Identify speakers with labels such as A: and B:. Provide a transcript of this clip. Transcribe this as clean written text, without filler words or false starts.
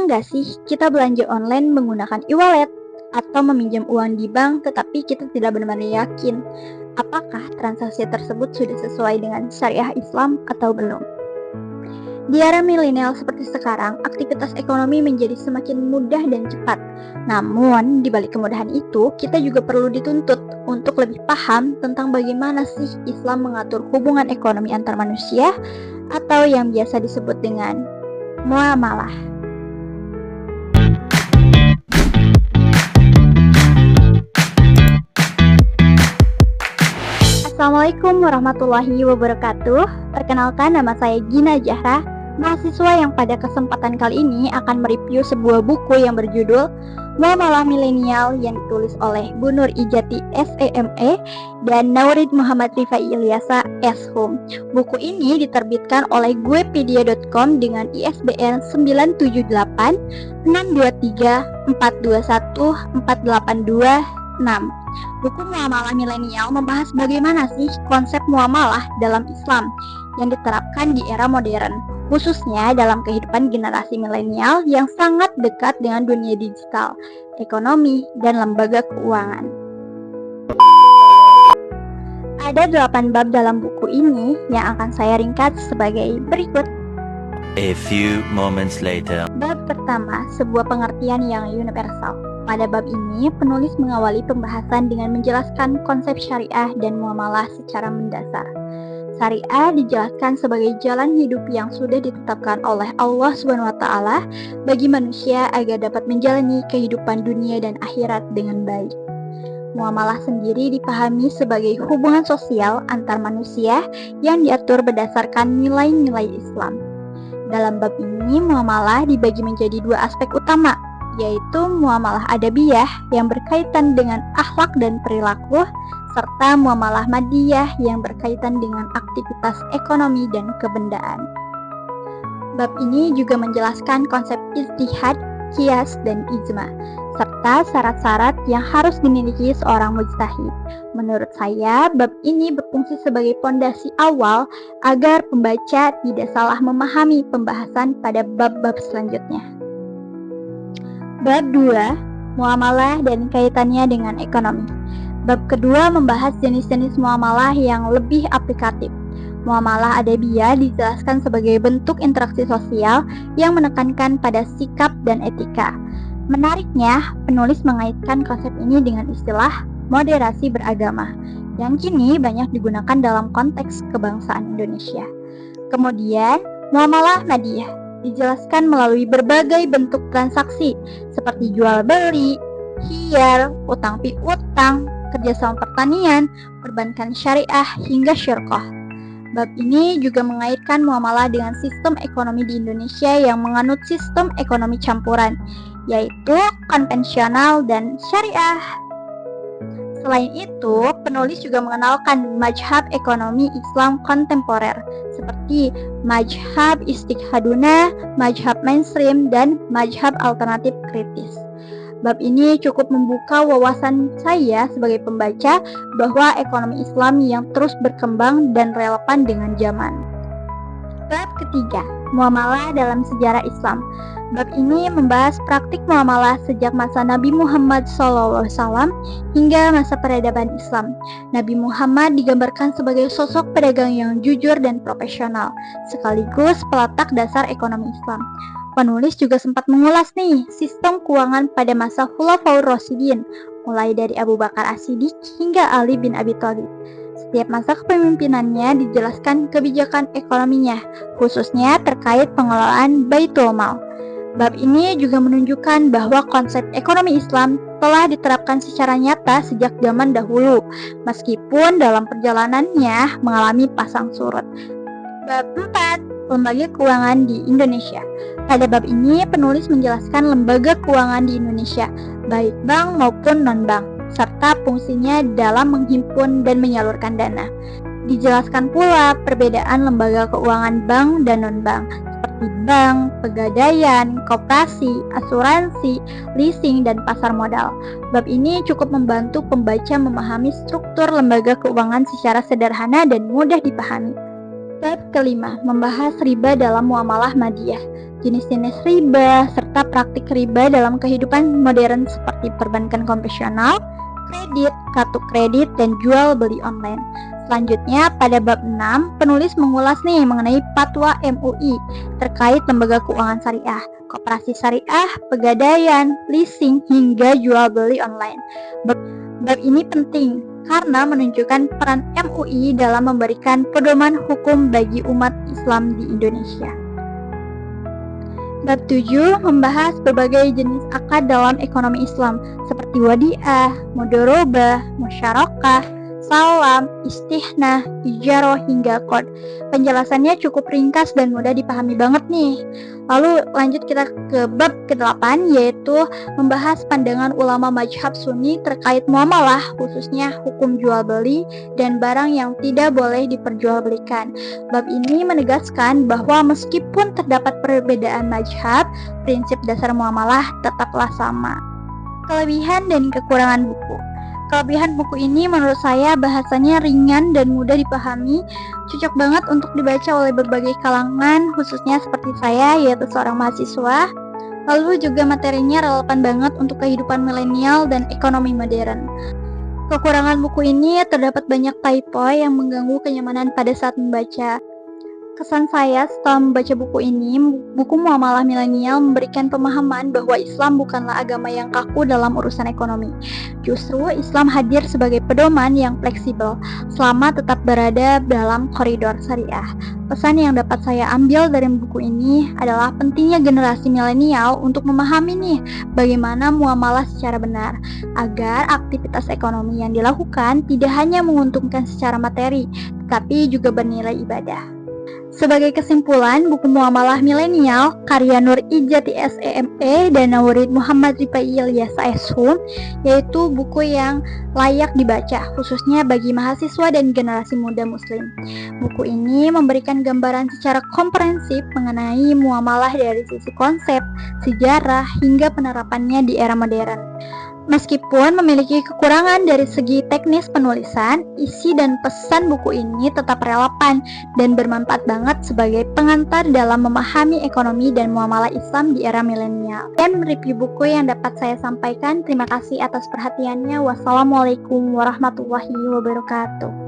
A: Pernah nggak sih kita belanja online menggunakan e-wallet atau meminjam uang di bank tetapi kita tidak benar-benar yakin apakah transaksi tersebut sudah sesuai dengan syariah Islam atau belum? Di era milenial seperti sekarang, aktivitas ekonomi menjadi semakin mudah dan cepat. Namun, di balik kemudahan itu, kita juga perlu dituntut untuk lebih paham tentang bagaimana sih Islam mengatur hubungan ekonomi antar manusia atau yang biasa disebut dengan muamalah. Assalamualaikum warahmatullahi wabarakatuh. Perkenalkan, nama saya Gina Zahra, mahasiswa yang pada kesempatan kali ini akan mereview sebuah buku yang berjudul Muamalah Milenial yang ditulis oleh Bu Nur Ijati SEME dan Naurid Muhammad Rifai Ilyasa S.Hum. Buku ini diterbitkan oleh guepedia.com dengan ISBN 978 623 421 482 6. Buku Muamalah Milenial membahas bagaimana sih konsep muamalah dalam Islam yang diterapkan di era modern, khususnya dalam kehidupan generasi milenial yang sangat dekat dengan dunia digital, ekonomi, dan lembaga keuangan. Ada 8 bab dalam buku ini yang akan saya ringkas sebagai berikut.
B: A few moments later.
A: Bab pertama, sebuah pengertian yang universal. Pada bab ini, penulis mengawali pembahasan dengan menjelaskan konsep syariah dan muamalah secara mendasar. Syariah dijelaskan sebagai jalan hidup yang sudah ditetapkan oleh Allah SWT bagi manusia agar dapat menjalani kehidupan dunia dan akhirat dengan baik. Muamalah sendiri dipahami sebagai hubungan sosial antar manusia yang diatur berdasarkan nilai-nilai Islam. Dalam bab ini, muamalah dibagi menjadi 2 aspek utama, yaitu muamalah adabiyah yang berkaitan dengan akhlak dan perilaku, serta muamalah madiyah yang berkaitan dengan aktivitas ekonomi dan kebendaan. Bab ini juga menjelaskan konsep ijtihad, qiyas, dan ijma, serta syarat-syarat yang harus dimiliki seorang mujtahid. Menurut saya, bab ini berfungsi sebagai pondasi awal agar pembaca tidak salah memahami pembahasan pada bab-bab selanjutnya. Bab 2, muamalah dan kaitannya dengan ekonomi. Bab kedua membahas jenis-jenis muamalah yang lebih aplikatif. Muamalah adabiyah dijelaskan sebagai bentuk interaksi sosial yang menekankan pada sikap dan etika. Menariknya, penulis mengaitkan konsep ini dengan istilah moderasi beragama, yang kini banyak digunakan dalam konteks kebangsaan Indonesia. Kemudian, muamalah madiyah dijelaskan melalui berbagai bentuk transaksi seperti jual beli, hiyar, utang piutang, kerjasama pertanian, perbankan syariah, hingga syirkah. Bab ini juga mengaitkan muamalah dengan sistem ekonomi di Indonesia yang menganut sistem ekonomi campuran, yaitu konvensional dan syariah. Selain itu, penulis juga mengenalkan mazhab ekonomi Islam kontemporer seperti mazhab istiqhaduna, mazhab mainstream, dan mazhab alternatif kritis. Bab ini cukup membuka wawasan saya sebagai pembaca bahwa ekonomi Islam yang terus berkembang dan relevan dengan zaman. Bab ketiga, muamalah dalam sejarah Islam. Bab ini membahas praktik muamalah sejak masa Nabi Muhammad SAW hingga masa peradaban Islam. Nabi Muhammad digambarkan sebagai sosok pedagang yang jujur dan profesional, sekaligus peletak dasar ekonomi Islam. Penulis juga sempat mengulas sistem keuangan pada masa Khulafaur Rasyidin, mulai dari Abu Bakar As-Siddiq hingga Ali bin Abi Thalib. Setiap masa kepemimpinannya dijelaskan kebijakan ekonominya, khususnya terkait pengelolaan Baitul Mal. Bab ini juga menunjukkan bahwa konsep ekonomi Islam telah diterapkan secara nyata sejak zaman dahulu, meskipun dalam perjalanannya mengalami pasang surut. Bab 4, lembaga keuangan di Indonesia. Pada bab ini, penulis menjelaskan lembaga keuangan di Indonesia, baik bank maupun non-bank, serta fungsinya dalam menghimpun dan menyalurkan dana. Dijelaskan pula perbedaan lembaga keuangan bank dan non-bank, seperti bank, pegadaian, koperasi, asuransi, leasing, dan pasar modal. Bab ini cukup membantu pembaca memahami struktur lembaga keuangan secara sederhana dan mudah dipahami. Bab kelima, membahas riba dalam muamalah madiyah, jenis-jenis riba, serta praktik riba dalam kehidupan modern seperti perbankan konvensional, kredit, kartu kredit, dan jual beli online. Selanjutnya, pada bab 6, penulis mengulas mengenai fatwa MUI terkait lembaga keuangan syariah, koperasi syariah, pegadaian, leasing, hingga jual beli online. Bab ini penting karena menunjukkan peran MUI dalam memberikan pedoman hukum bagi umat Islam di Indonesia. Bab 7 membahas berbagai jenis akad dalam ekonomi Islam seperti wadiah, mudharabah, musyarakah, salam, istihnah, ijarah, hingga qard. Penjelasannya cukup ringkas dan mudah dipahami banget nih. Lalu lanjut kita ke bab ke-8, yaitu membahas pandangan ulama mazhab Sunni terkait muamalah, khususnya hukum jual beli dan barang yang tidak boleh diperjualbelikan. Bab ini menegaskan bahwa meskipun terdapat perbedaan mazhab, prinsip dasar muamalah tetaplah sama. Kelebihan dan kekurangan buku. Kelebihan buku ini menurut saya bahasanya ringan dan mudah dipahami, cocok banget untuk dibaca oleh berbagai kalangan, khususnya seperti saya, yaitu seorang mahasiswa. Lalu juga materinya relevan banget untuk kehidupan milenial dan ekonomi modern. Kekurangan buku ini terdapat banyak typo yang mengganggu kenyamanan pada saat membaca. Kesan saya setelah membaca buku ini, buku Muamalah Milenial memberikan pemahaman bahwa Islam bukanlah agama yang kaku dalam urusan ekonomi. Justru Islam hadir sebagai pedoman yang fleksibel, selama tetap berada dalam koridor syariah. Pesan yang dapat saya ambil dari buku ini adalah pentingnya generasi milenial untuk memahami bagaimana muamalah secara benar, agar aktivitas ekonomi yang dilakukan tidak hanya menguntungkan secara materi, tetapi juga bernilai ibadah. Sebagai kesimpulan, buku Muamalah Milenial karya Nur Ijati SEME dan Nawarid Muhammad Rifai Ilyasa SHUM, yaitu buku yang layak dibaca, khususnya bagi mahasiswa dan generasi muda muslim. Buku ini memberikan gambaran secara komprehensif mengenai muamalah dari sisi konsep, sejarah, hingga penerapannya di era modern. Meskipun memiliki kekurangan dari segi teknis penulisan, isi dan pesan buku ini tetap relevan dan bermanfaat banget sebagai pengantar dalam memahami ekonomi dan muamalah Islam di era milenial. Dan review buku yang dapat saya sampaikan. Terima kasih atas perhatiannya. Wassalamualaikum warahmatullahi wabarakatuh.